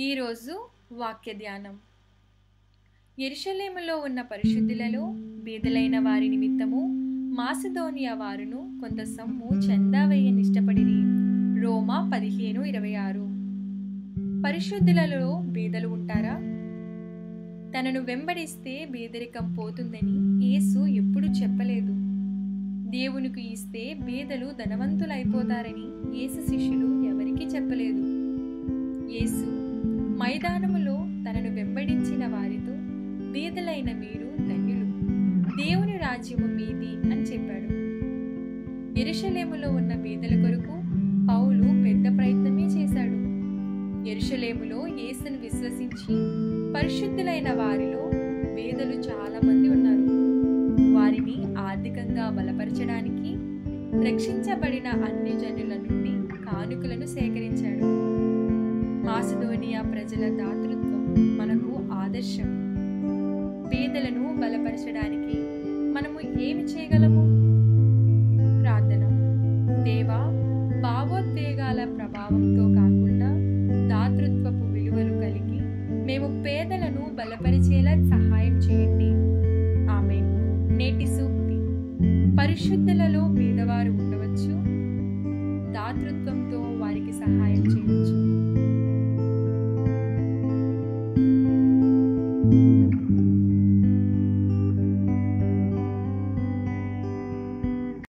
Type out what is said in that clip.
ఈరోజు వాక్య ధ్యానం. యెరూషలేములో ఉన్న పరిశుద్ధులలో బీదలైన వారి నిమిత్తము మాసిదోనియా వారును కొంత సొమ్ము చందా వేయనిష్టపడిరి. రోమా 15:26. పరిశుద్ధులలో బీదలు ఉంటారా? తనను వెంబడిస్తే బీదరికం పోతుందని యేసు ఎప్పుడు చెప్పలేదు. దేవునికి ఇస్తే బీదలు ధనవంతులైపోతారని యేసు శిష్యులు ఎవరికీ చెప్పలేదు. యేసు మైదానములో తనను వెంబడించిన వారితో, బీదలైన మీరు ధన్యులు, దేవుని రాజ్యము మీది అని చెప్పాడు. యెరూషలేములో ఉన్న బీదల కొరకు పౌలు పెద్ద ప్రయత్నమే చేశాడు. యెరూషలేములో యేసును విశ్వసించి పరిశుద్ధులైన వారిలో బీదలు చాలా మంది ఉన్నారు. వారిని ఆర్థికంగా బలపరచడానికి రక్షించబడిన అన్ని జనుల నుండి కానుకలను సేకరించాడు. మాసిదోనియా ప్రజల దాతృత్వం మనకు ఆదర్శం. పేదలను బలపరచడానికి మనము ఏమి చేయగలము? ప్రార్థన. దేవా, భావోద్వేగాల ప్రభావంతో కాకుండా దాతృత్వపు విలువలు కలిగి మేము పేదలను బలపరిచేలా సహాయం చేయండి. ఆమేన్. నేటి సూక్తి: పరిశుద్ధులలో పేదవారు ఉండవచ్చు, దాతృత్వంతో వారికి సహాయం చేయవచ్చు.